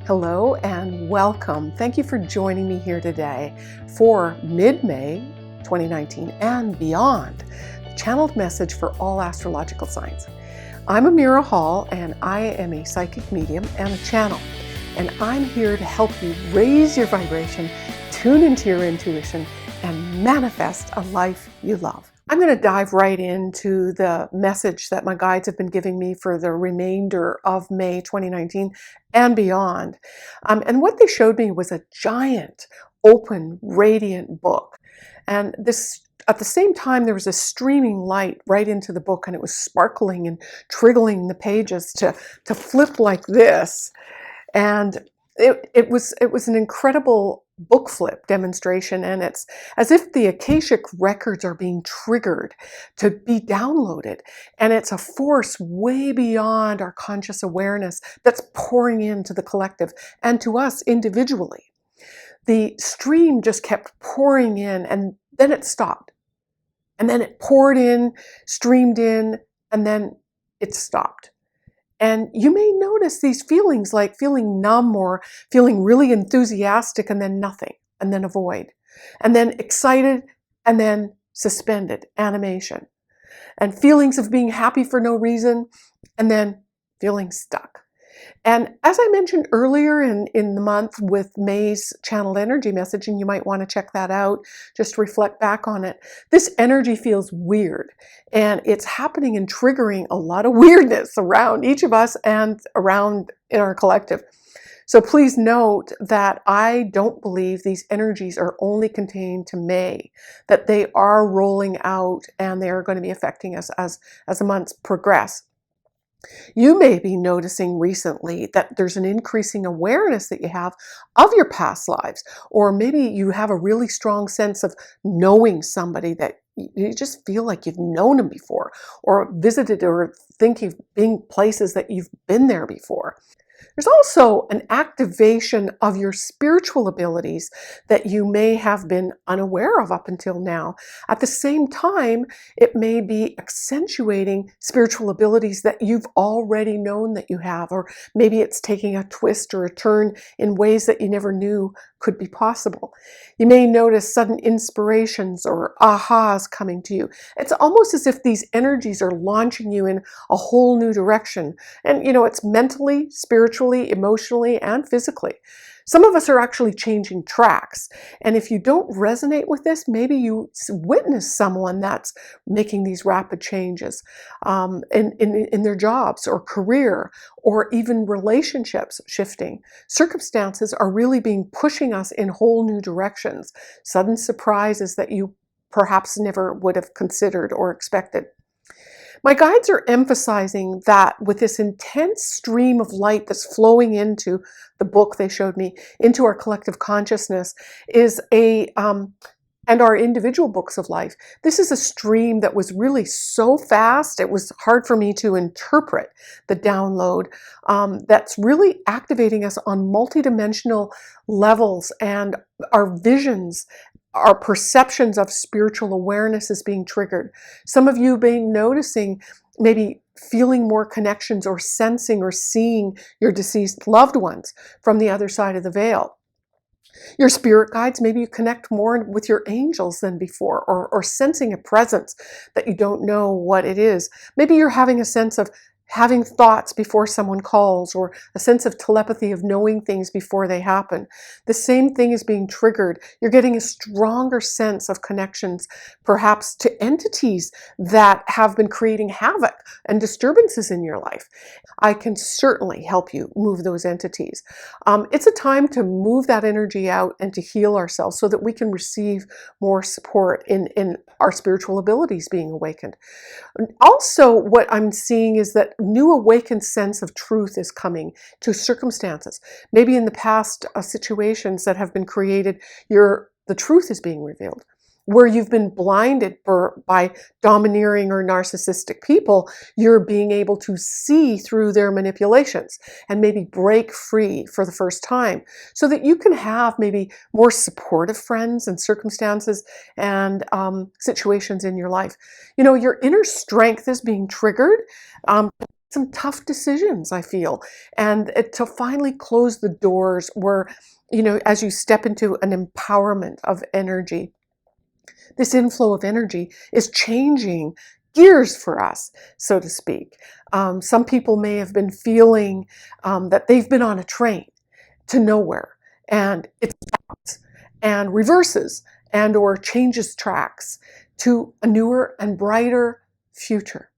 Hello and welcome. Thank you for joining me here today for mid-May 2019 and beyond, the channeled message for all astrological signs. I'm Amirah Hall and I am a psychic medium and a channel, and I'm here to help you raise your vibration, tune into your intuition, and manifest a life you love. I'm going to dive right into the message that my guides have been giving me for the remainder of May 2019 and beyond. And what they showed me was a giant, open, radiant book. And this, at the same time, there was a streaming light right into the book, and it was sparkling and triggling the pages to flip like this. And it was an incredible book flip demonstration, and it's as if the Akashic records are being triggered to be downloaded, and it's a force way beyond our conscious awareness that's pouring into the collective and to us individually. The stream just kept pouring in, and then it stopped, and then it poured in, streamed in, and then it stopped. And you may notice these feelings, like feeling numb or feeling really enthusiastic and then nothing, and then a void, and then excited and then suspended animation, and feelings of being happy for no reason and then feeling stuck. And as I mentioned earlier in the month with May's channeled energy message, and you might want to check that out, just reflect back on it, this energy feels weird, and it's happening and triggering a lot of weirdness around each of us and around in our collective. So please note that I don't believe these energies are only contained to May, that they are rolling out and they are going to be affecting us as the months progress. You may be noticing recently that there's an increasing awareness that you have of your past lives, or maybe you have a really strong sense of knowing somebody that you just feel like you've known them before, or visited or think you've been places that you've been there before. There's also an activation of your spiritual abilities that you may have been unaware of up until now. At the same time, it may be accentuating spiritual abilities that you've already known that you have, or maybe it's taking a twist or a turn in ways that you never knew could be possible. You may notice sudden inspirations or ahas coming to you. It's almost as if these energies are launching you in a whole new direction. And it's mentally, spiritually, emotionally, and physically. Some of us are actually changing tracks. And if you don't resonate with this, maybe you witness someone that's making these rapid changes in their jobs or career, or even relationships shifting. Circumstances are really pushing us in whole new directions. Sudden surprises that you perhaps never would have considered or expected. My guides are emphasizing that with this intense stream of light that's flowing into the book they showed me, into our collective consciousness, and our individual books of life. This is a stream that was really so fast, it was hard for me to interpret the download, that's really activating us on multidimensional levels, and our visions, our perceptions of spiritual awareness is being triggered. Some of you may be noticing, maybe feeling more connections or sensing or seeing your deceased loved ones from the other side of the veil. Your spirit guides, maybe you connect more with your angels than before, or sensing a presence that you don't know what it is. Maybe you're having a sense of having thoughts before someone calls, or a sense of telepathy of knowing things before they happen. The same thing is being triggered. You're getting a stronger sense of connections, perhaps to entities that have been creating havoc and disturbances in your life. I can certainly help you move those entities. It's a time to move that energy out and to heal ourselves so that we can receive more support in our spiritual abilities being awakened. Also, what I'm seeing is that new awakened sense of truth is coming to circumstances. Maybe in the past situations that have been created, the truth is being revealed. Where you've been blinded by domineering or narcissistic people, you're being able to see through their manipulations and maybe break free for the first time, so that you can have maybe more supportive friends and circumstances and situations in your life. Your inner strength is being triggered. some tough decisions, I feel, and to finally close the doors where, as you step into an empowerment of energy, this inflow of energy is changing gears for us, so to speak. Some people may have been feeling that they've been on a train to nowhere, and it stops and reverses and or changes tracks to a newer and brighter future.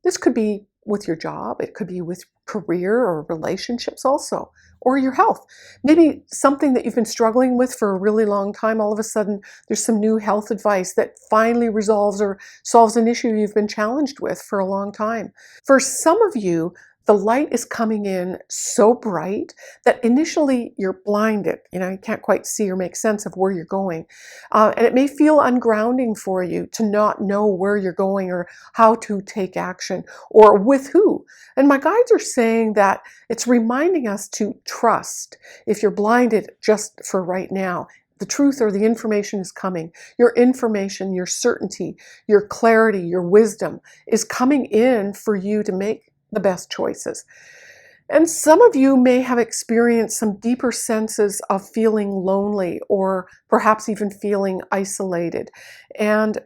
This could be with your job, it could be with career or relationships also, or your health. Maybe something that you've been struggling with for a really long time, all of a sudden there's some new health advice that finally resolves or solves an issue you've been challenged with for a long time. For some of you, the light is coming in so bright that initially you're blinded. You can't quite see or make sense of where you're going. And it may feel ungrounding for you to not know where you're going or how to take action or with who. And my guides are saying that it's reminding us to trust. If you're blinded just for right now, the truth or the information is coming. Your information, your certainty, your clarity, your wisdom is coming in for you to make the best choices. And some of you may have experienced some deeper senses of feeling lonely or perhaps even feeling isolated. And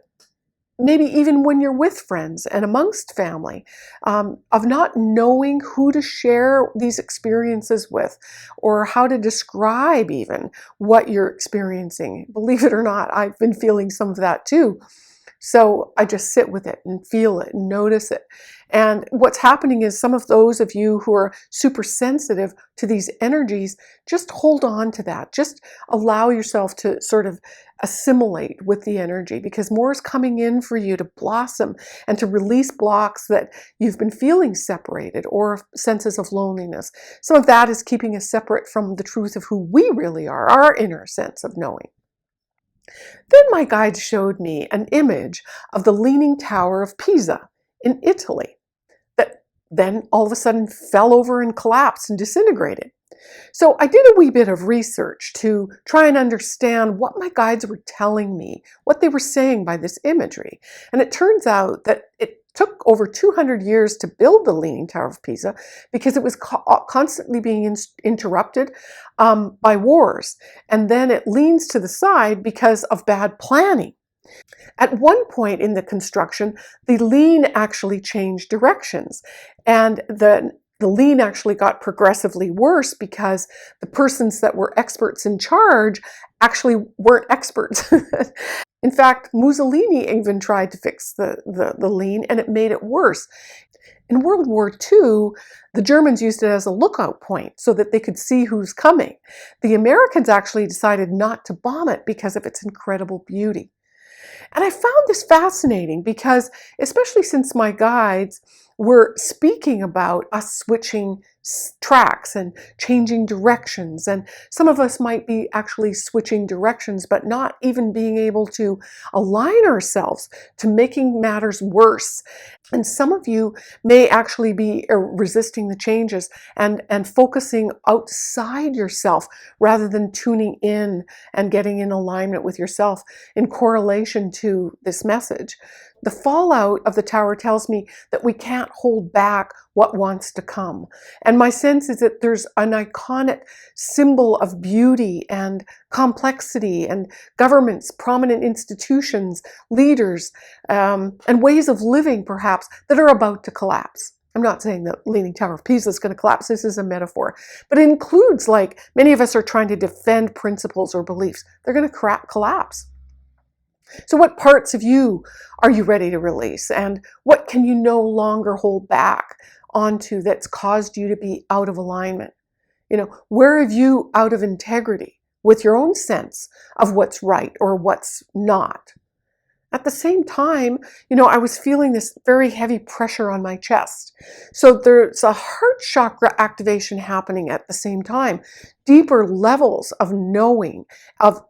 maybe even when you're with friends and amongst family, of not knowing who to share these experiences with or how to describe even what you're experiencing. Believe it or not, I've been feeling some of that too. So I just sit with it and feel it and notice it. And what's happening is some of those of you who are super sensitive to these energies, just hold on to that. Just allow yourself to sort of assimilate with the energy, because more is coming in for you to blossom and to release blocks that you've been feeling separated or senses of loneliness. Some of that is keeping us separate from the truth of who we really are, our inner sense of knowing. Then my guide showed me an image of the Leaning Tower of Pisa in Italy that then all of a sudden fell over and collapsed and disintegrated. So I did a wee bit of research to try and understand what my guides were telling me, what they were saying by this imagery. And it turns out that it took over 200 years to build the Leaning Tower of Pisa because it was constantly being interrupted by wars. And then it leans to the side because of bad planning. At one point in the construction, the lean actually changed directions. And the lean actually got progressively worse because the persons that were experts in charge actually weren't experts. In fact, Mussolini even tried to fix the lean, and it made it worse. In World War II, the Germans used it as a lookout point so that they could see who's coming. The Americans actually decided not to bomb it because of its incredible beauty. And I found this fascinating because, especially since my guides were speaking about us switching tracks and changing directions, and some of us might be actually switching directions but not even being able to align ourselves to making matters worse. And some of you may actually be resisting the changes and focusing outside yourself rather than tuning in and getting in alignment with yourself in correlation to this message. The fallout of the tower tells me that we can't hold back what wants to come. And my sense is that there's an iconic symbol of beauty and complexity and governments, prominent institutions, leaders, and ways of living perhaps that are about to collapse. I'm not saying that Leaning Tower of Pisa is going to collapse. This is a metaphor. But it includes, like, many of us are trying to defend principles or beliefs. They're going to collapse. So what parts of you are you ready to release? And what can you no longer hold back onto that's caused you to be out of alignment? Where have you out of integrity with your own sense of what's right or what's not? At the same time, I was feeling this very heavy pressure on my chest. So there's a heart chakra activation happening at the same time. Deeper levels of knowing, of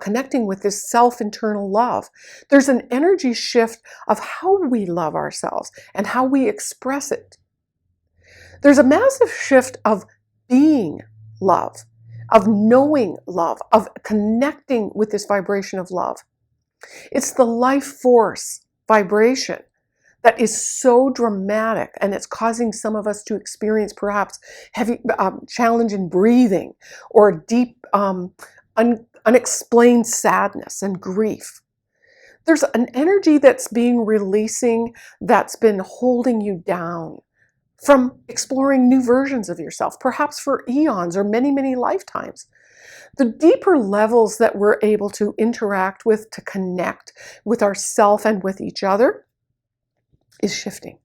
connecting with this self-internal love. There's an energy shift of how we love ourselves and how we express it. There's a massive shift of being love, of knowing love, of connecting with this vibration of love. It's the life force vibration that is so dramatic, and it's causing some of us to experience perhaps heavy challenge in breathing, or deep unexplained sadness and grief. There's an energy that's being releasing that's been holding you down from exploring new versions of yourself, perhaps for eons or many, many lifetimes. The deeper levels that we're able to interact with, to connect with ourselves and with each other, is shifting.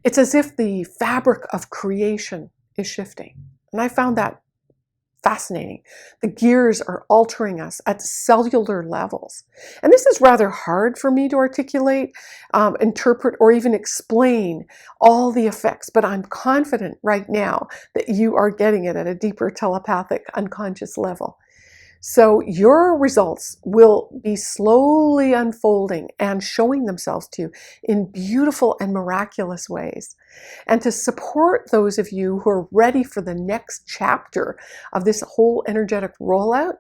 It's as if the fabric of creation is shifting. And I found that fascinating. The gears are altering us at cellular levels. And this is rather hard for me to articulate, interpret, or even explain all the effects, but I'm confident right now that you are getting it at a deeper telepathic unconscious level. So your results will be slowly unfolding and showing themselves to you in beautiful and miraculous ways. And to support those of you who are ready for the next chapter of this whole energetic rollout,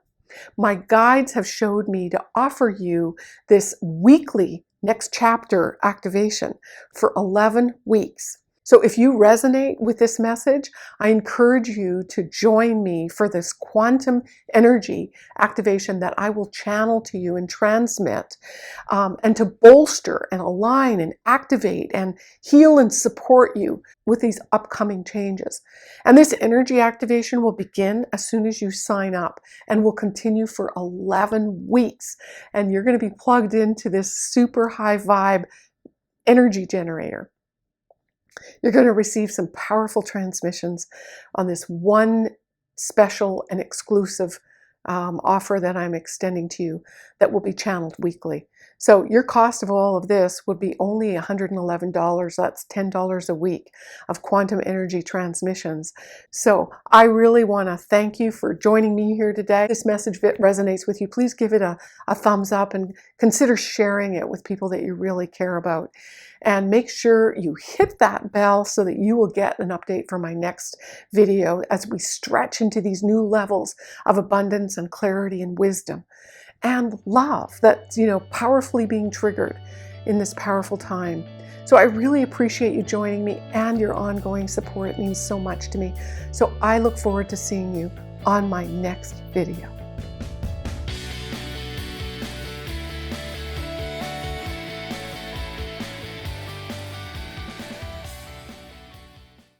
my guides have showed me to offer you this weekly next chapter activation for 11 weeks. So if you resonate with this message, I encourage you to join me for this quantum energy activation that I will channel to you and transmit, and to bolster and align and activate and heal and support you with these upcoming changes. And this energy activation will begin as soon as you sign up and will continue for 11 weeks. And you're going to be plugged into this super high vibe energy generator. You're going to receive some powerful transmissions on this one special and exclusive offer that I'm extending to you that will be channeled weekly. So your cost of all of this would be only $111. That's $10 a week of quantum energy transmissions. So I really want to thank you for joining me here today. If this message resonates with you, please give it a thumbs up and consider sharing it with people that you really care about. And make sure you hit that bell so that you will get an update for my next video as we stretch into these new levels of abundance and clarity and wisdom and love that's, powerfully being triggered in this powerful time. So I really appreciate you joining me, and your ongoing support. It means so much to me. So I look forward to seeing you on my next video.